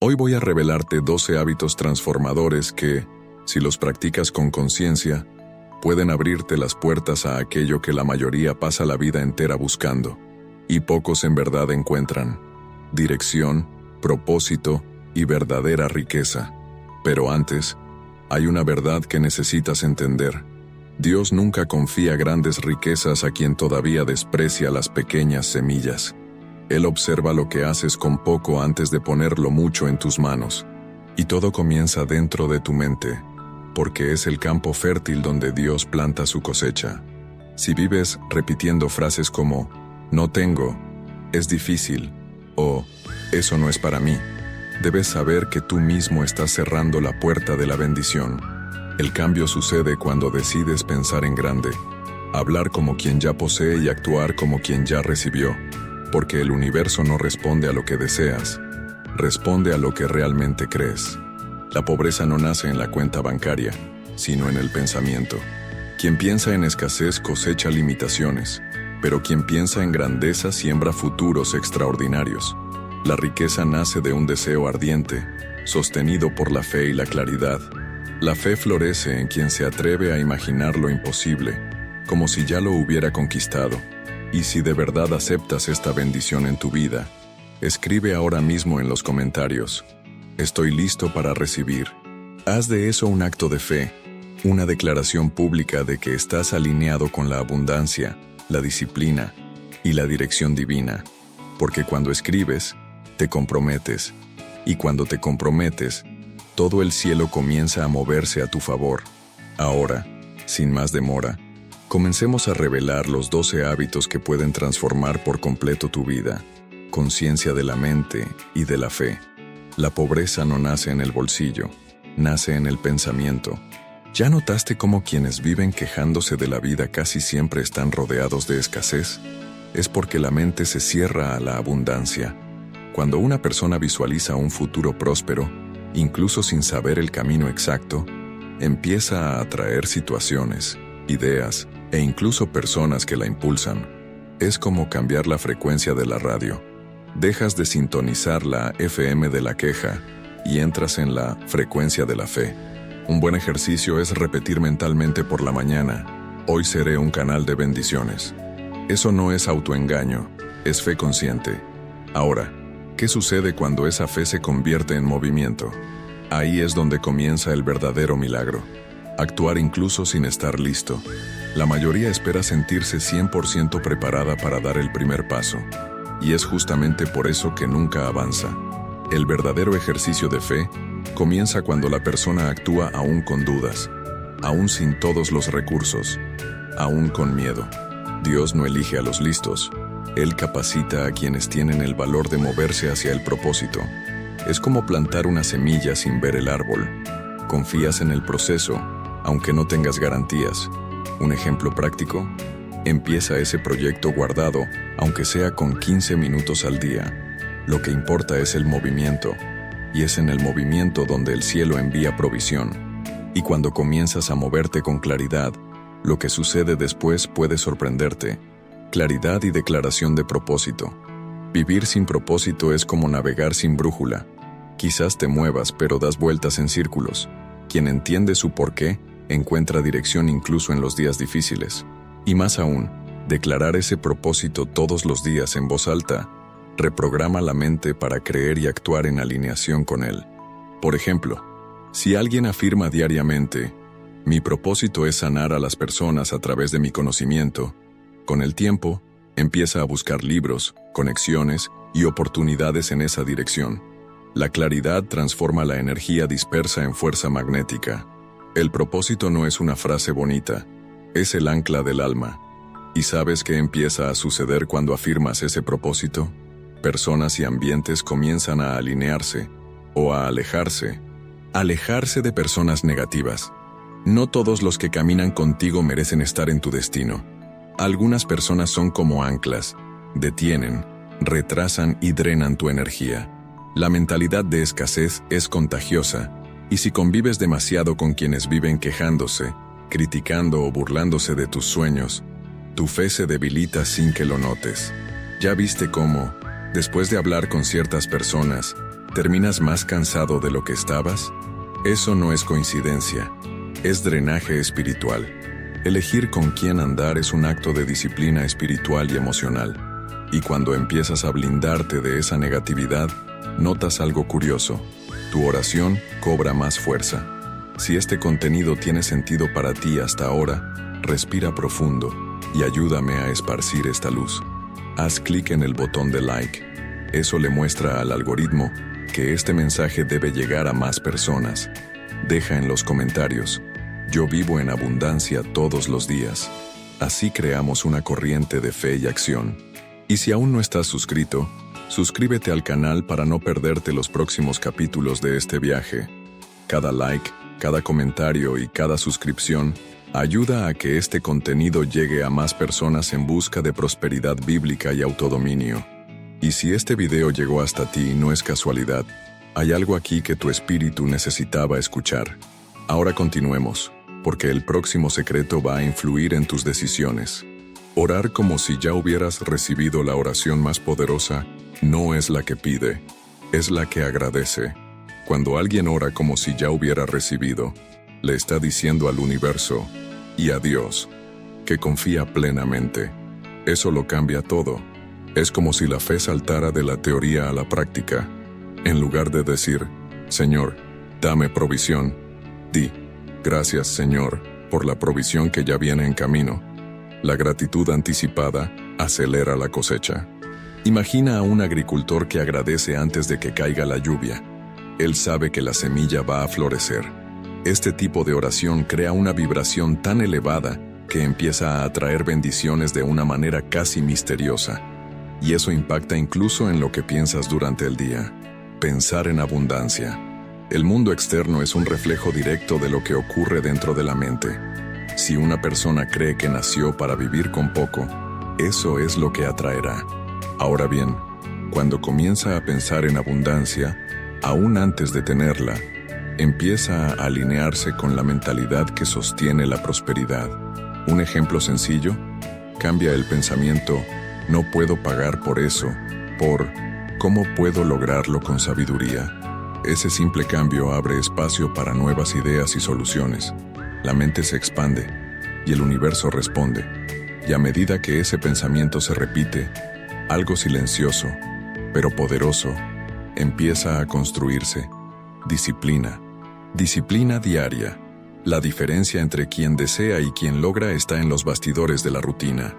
Hoy voy a revelarte 12 hábitos transformadores que, si los practicas con conciencia, pueden abrirte las puertas a aquello que la mayoría pasa la vida entera buscando, y pocos en verdad encuentran: dirección, propósito y verdadera riqueza. Pero antes, hay una verdad que necesitas entender. Dios nunca confía grandes riquezas a quien todavía desprecia las pequeñas semillas. Él observa lo que haces con poco antes de ponerlo mucho en tus manos. Y todo comienza dentro de tu mente, porque es el campo fértil donde Dios planta su cosecha. Si vives repitiendo frases como "no tengo", "es difícil" o "eso no es para mí", debes saber que tú mismo estás cerrando la puerta de la bendición. El cambio sucede cuando decides pensar en grande, hablar como quien ya posee y actuar como quien ya recibió, porque el universo no responde a lo que deseas, responde a lo que realmente crees. La pobreza no nace en la cuenta bancaria, sino en el pensamiento. Quien piensa en escasez cosecha limitaciones, pero quien piensa en grandeza siembra futuros extraordinarios. La riqueza nace de un deseo ardiente, sostenido por la fe y la claridad. La fe florece en quien se atreve a imaginar lo imposible, como si ya lo hubiera conquistado. Y si de verdad aceptas esta bendición en tu vida, escribe ahora mismo en los comentarios: "Estoy listo para recibir". Haz de eso un acto de fe, una declaración pública de que estás alineado con la abundancia, la disciplina y la dirección divina. Porque cuando escribes, te comprometes. Y cuando te comprometes, todo el cielo comienza a moverse a tu favor. Ahora, sin más demora, comencemos a revelar los 12 hábitos que pueden transformar por completo tu vida. Conciencia de la mente y de la fe. La pobreza no nace en el bolsillo, nace en el pensamiento. ¿Ya notaste cómo quienes viven quejándose de la vida casi siempre están rodeados de escasez? Es porque la mente se cierra a la abundancia. Cuando una persona visualiza un futuro próspero, incluso sin saber el camino exacto, empieza a atraer situaciones, ideas e incluso personas que la impulsan. Es como cambiar la frecuencia de la radio. Dejas de sintonizar la FM de la queja y entras en la frecuencia de la fe. Un buen ejercicio es repetir mentalmente por la mañana: "Hoy seré un canal de bendiciones". Eso no es autoengaño, es fe consciente. Ahora, ¿qué sucede cuando esa fe se convierte en movimiento? Ahí es donde comienza el verdadero milagro. Actuar incluso sin estar listo. La mayoría espera sentirse 100% preparada para dar el primer paso. Y es justamente por eso que nunca avanza. El verdadero ejercicio de fe comienza cuando la persona actúa aún con dudas, aún sin todos los recursos, aún con miedo. Dios no elige a los listos. Él capacita a quienes tienen el valor de moverse hacia el propósito. Es como plantar una semilla sin ver el árbol. Confías en el proceso, aunque no tengas garantías. Un ejemplo práctico: empieza ese proyecto guardado, aunque sea con 15 minutos al día. Lo que importa es el movimiento, y es en el movimiento donde el cielo envía provisión. Y cuando comienzas a moverte con claridad, lo que sucede después puede sorprenderte. Claridad y declaración de propósito. Vivir sin propósito es como navegar sin brújula. Quizás te muevas, pero das vueltas en círculos. Quien entiende su porqué, encuentra dirección incluso en los días difíciles. Y más aún, declarar ese propósito todos los días en voz alta reprograma la mente para creer y actuar en alineación con él. Por ejemplo, si alguien afirma diariamente: "Mi propósito es sanar a las personas a través de mi conocimiento", con el tiempo, empieza a buscar libros, conexiones y oportunidades en esa dirección. La claridad transforma la energía dispersa en fuerza magnética. El propósito no es una frase bonita, es el ancla del alma. ¿Y sabes qué empieza a suceder cuando afirmas ese propósito? Personas y ambientes comienzan a alinearse o a alejarse. Alejarse de personas negativas. No todos los que caminan contigo merecen estar en tu destino. Algunas personas son como anclas, detienen, retrasan y drenan tu energía. La mentalidad de escasez es contagiosa, y si convives demasiado con quienes viven quejándose, criticando o burlándose de tus sueños, tu fe se debilita sin que lo notes. Ya viste cómo, después de hablar con ciertas personas, ¿Terminas más cansado de lo que estabas? Eso no es coincidencia, es drenaje espiritual. Elegir con quién andar es un acto de disciplina espiritual y emocional. Y cuando empiezas a blindarte de esa negatividad, notas algo curioso. Tu oración cobra más fuerza. Si este contenido tiene sentido para ti hasta ahora, respira profundo y ayúdame a esparcir esta luz. Haz clic en el botón de like. Eso le muestra al algoritmo que este mensaje debe llegar a más personas. Deja en los comentarios: yo vivo en abundancia todos los días. Así creamos una corriente de fe y acción. Y si aún no estás suscrito, suscríbete al canal para no perderte los próximos capítulos de este viaje. Cada like, cada comentario y cada suscripción ayuda a que este contenido llegue a más personas en busca de prosperidad bíblica y autodominio. Y si este video llegó hasta ti, no es casualidad. Hay algo aquí que tu espíritu necesitaba escuchar. Ahora continuemos, porque el próximo secreto va a influir en tus decisiones. Orar como si ya hubieras recibido la oración más poderosa no es la que pide, es la que agradece. Cuando alguien ora como si ya hubiera recibido, le está diciendo al universo y a Dios que confía plenamente. Eso lo cambia todo. Es como si la fe saltara de la teoría a la práctica. En lugar de decir: Señor, dame provisión, di: gracias, Señor, por la provisión que ya viene en camino. La gratitud anticipada acelera la cosecha. Imagina a un agricultor que agradece antes de que caiga la lluvia. Él sabe que la semilla va a florecer. Este tipo de oración crea una vibración tan elevada que empieza a atraer bendiciones de una manera casi misteriosa. Y eso impacta incluso en lo que piensas durante el día. Pensar en abundancia. El mundo externo es un reflejo directo de lo que ocurre dentro de la mente. Si una persona cree que nació para vivir con poco, eso es lo que atraerá. Ahora bien, cuando comienza a pensar en abundancia, aún antes de tenerla, empieza a alinearse con la mentalidad que sostiene la prosperidad. Un ejemplo sencillo: cambia el pensamiento "no puedo pagar por eso" por "¿cómo puedo lograrlo con sabiduría?". Ese simple cambio abre espacio para nuevas ideas y soluciones. La mente se expande y el universo responde. Y a medida que ese pensamiento se repite, algo silencioso, pero poderoso, empieza a construirse. Disciplina. Disciplina diaria. La diferencia entre quien desea y quien logra está en los bastidores de la rutina.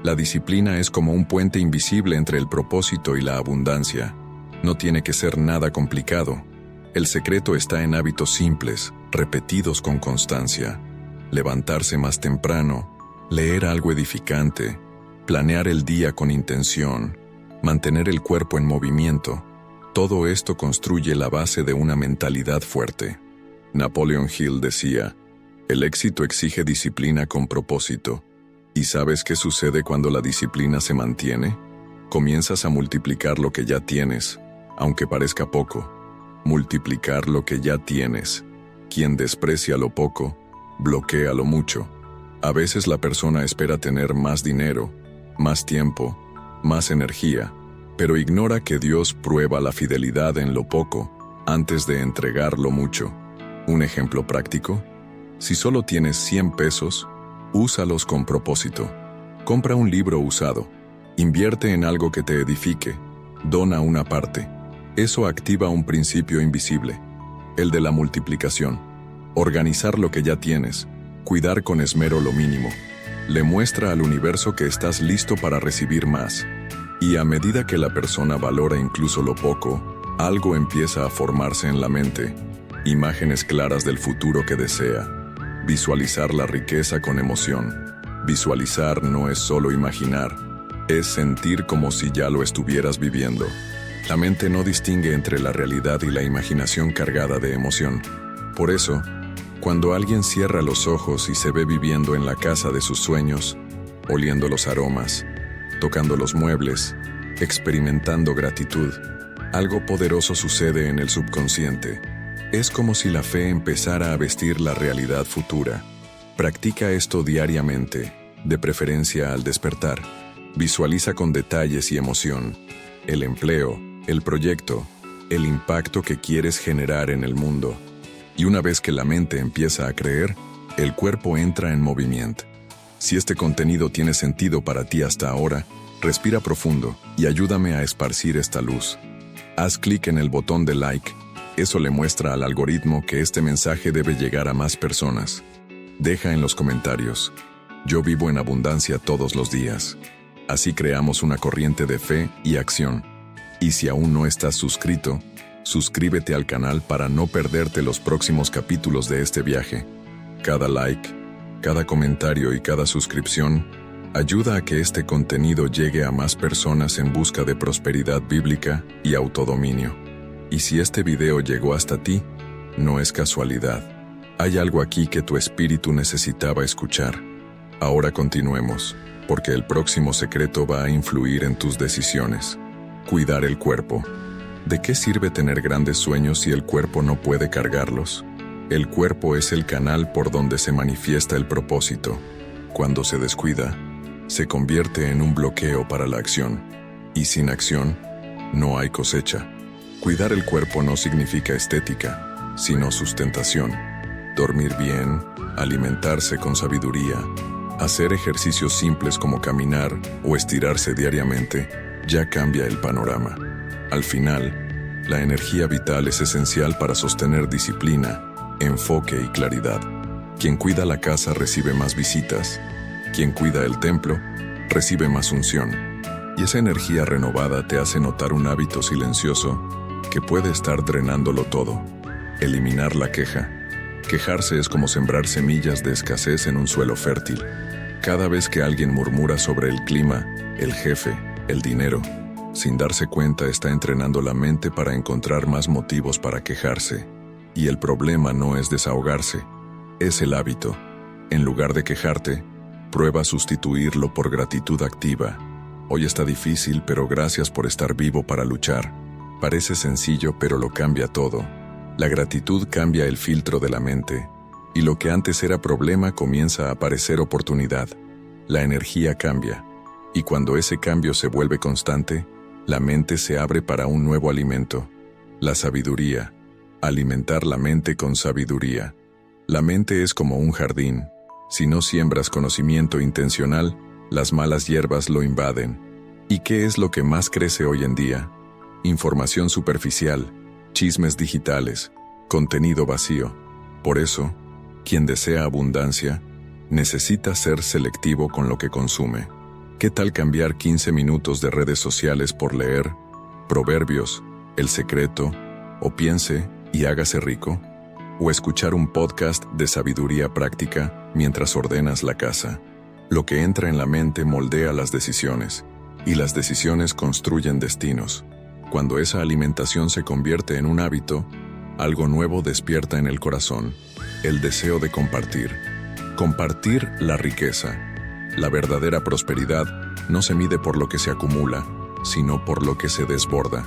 La disciplina es como un puente invisible entre el propósito y la abundancia. No tiene que ser nada complicado. El secreto está en hábitos simples, repetidos con constancia. Levantarse más temprano, leer algo edificante, planear el día con intención, mantener el cuerpo en movimiento. Todo esto construye la base de una mentalidad fuerte. Napoleon Hill decía: el éxito exige disciplina con propósito. ¿Y sabes qué sucede cuando la disciplina se mantiene? Comienzas a multiplicar lo que ya tienes, aunque parezca poco. Multiplicar lo que ya tienes. Quien desprecia lo poco, bloquea lo mucho. A veces la persona espera tener más dinero, más tiempo, más energía, pero ignora que Dios prueba la fidelidad en lo poco antes de entregar lo mucho. Un ejemplo práctico: si solo tienes 100 pesos, úsalos con propósito. Compra un libro usado, invierte en algo que te edifique, dona una parte. Eso activa un principio invisible, el de la multiplicación. Organizar lo que ya tienes, cuidar con esmero lo mínimo, le muestra al universo que estás listo para recibir más. Y a medida que la persona valora incluso lo poco, algo empieza a formarse en la mente. Imágenes claras del futuro que desea. Visualizar la riqueza con emoción. Visualizar no es solo imaginar, es sentir como si ya lo estuvieras viviendo. La mente no distingue entre la realidad y la imaginación cargada de emoción. Por eso, cuando alguien cierra los ojos y se ve viviendo en la casa de sus sueños, oliendo los aromas, tocando los muebles, experimentando gratitud, algo poderoso sucede en el subconsciente. Es como si la fe empezara a vestir la realidad futura. Practica esto diariamente, de preferencia al despertar. Visualiza con detalles y emoción el empleo, el proyecto, el impacto que quieres generar en el mundo. Y una vez que la mente empieza a creer, el cuerpo entra en movimiento. Si este contenido tiene sentido para ti hasta ahora, respira profundo y ayúdame a esparcir esta luz. Haz clic en el botón de like. Eso le muestra al algoritmo que este mensaje debe llegar a más personas. Deja en los comentarios: yo vivo en abundancia todos los días. Así creamos una corriente de fe y acción. Y si aún no estás suscrito, suscríbete al canal para no perderte los próximos capítulos de este viaje. Cada like, cada comentario y cada suscripción ayuda a que este contenido llegue a más personas en busca de prosperidad bíblica y autodominio. Y si este video llegó hasta ti, no es casualidad. Hay algo aquí que tu espíritu necesitaba escuchar. Ahora continuemos, porque el próximo secreto va a influir en tus decisiones. Cuidar el cuerpo. ¿De qué sirve tener grandes sueños si el cuerpo no puede cargarlos? El cuerpo es el canal por donde se manifiesta el propósito. Cuando se descuida, se convierte en un bloqueo para la acción. Y sin acción, no hay cosecha. Cuidar el cuerpo no significa estética, sino sustentación. Dormir bien, alimentarse con sabiduría, hacer ejercicios simples como caminar o estirarse diariamente, ya cambia el panorama. Al final, la energía vital es esencial para sostener disciplina, enfoque y claridad. Quien cuida la casa recibe más visitas. Quien cuida el templo recibe más unción. Y esa energía renovada te hace notar un hábito silencioso que puede estar drenándolo todo. Eliminar la queja. Quejarse es como sembrar semillas de escasez en un suelo fértil. Cada vez que alguien murmura sobre el clima, el jefe, el dinero, sin darse cuenta está entrenando la mente para encontrar más motivos para quejarse. Y el problema no es desahogarse, es el hábito. En lugar de quejarte, prueba sustituirlo por gratitud activa. Hoy está difícil, pero gracias por estar vivo para luchar. Parece sencillo, pero lo cambia todo. La gratitud cambia el filtro de la mente, y lo que antes era problema comienza a parecer oportunidad. La energía cambia, y cuando ese cambio se vuelve constante, la mente se abre para un nuevo alimento. La sabiduría. Alimentar la mente con sabiduría. La mente es como un jardín. Si no siembras conocimiento intencional, las malas hierbas lo invaden. ¿Y qué es lo que más crece hoy en día? Información superficial, chismes digitales, contenido vacío. Por eso, quien desea abundancia, necesita ser selectivo con lo que consume. ¿Qué tal cambiar 15 minutos de redes sociales por leer Proverbios, El Secreto, o Piense y Hágase Rico? O escuchar un podcast de sabiduría práctica mientras ordenas la casa. Lo que entra en la mente moldea las decisiones, y las decisiones construyen destinos. Cuando esa alimentación se convierte en un hábito, algo nuevo despierta en el corazón: el deseo de compartir. Compartir la riqueza. La verdadera prosperidad no se mide por lo que se acumula, sino por lo que se desborda.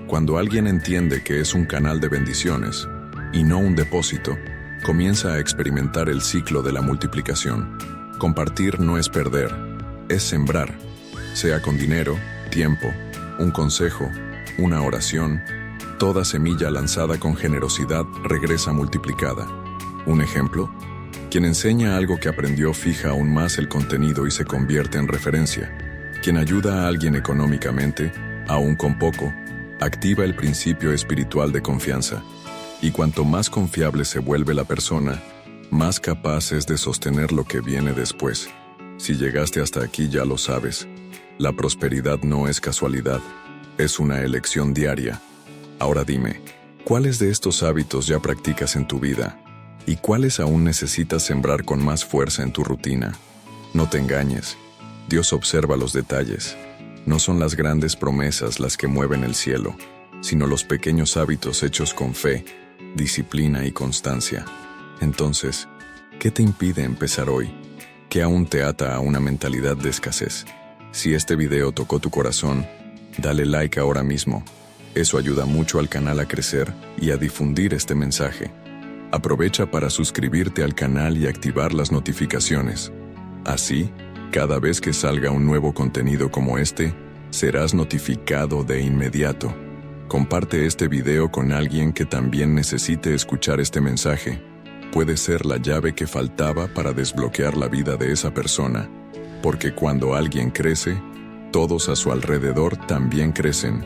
Cuando alguien entiende que es un canal de bendiciones, y no un depósito, comienza a experimentar el ciclo de la multiplicación. Compartir no es perder, es sembrar. Sea con dinero, tiempo, un consejo, una oración, toda semilla lanzada con generosidad regresa multiplicada. Un ejemplo: quien enseña algo que aprendió fija aún más el contenido y se convierte en referencia. Quien ayuda a alguien económicamente, aún con poco, activa el principio espiritual de confianza. Y cuanto más confiable se vuelve la persona, más capaz es de sostener lo que viene después. Si llegaste hasta aquí ya lo sabes. La prosperidad no es casualidad, es una elección diaria. Ahora dime, ¿cuáles de estos hábitos ya practicas en tu vida? ¿Y cuáles aún necesitas sembrar con más fuerza en tu rutina? No te engañes, Dios observa los detalles. No son las grandes promesas las que mueven el cielo, sino los pequeños hábitos hechos con fe, disciplina y constancia. Entonces, ¿qué te impide empezar hoy? ¿Qué aún te ata a una mentalidad de escasez? Si este video tocó tu corazón, dale like ahora mismo. Eso ayuda mucho al canal a crecer y a difundir este mensaje. Aprovecha para suscribirte al canal y activar las notificaciones. Así, cada vez que salga un nuevo contenido como este, serás notificado de inmediato. Comparte este video con alguien que también necesite escuchar este mensaje. Puede ser la llave que faltaba para desbloquear la vida de esa persona, porque cuando alguien crece, todos a su alrededor también crecen.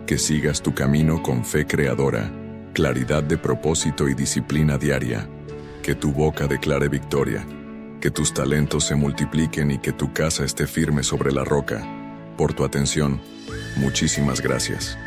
Que sigas tu camino con fe creadora, claridad de propósito y disciplina diaria. Que tu boca declare victoria. Que tus talentos se multipliquen y que tu casa esté firme sobre la roca. Por tu atención, muchísimas gracias.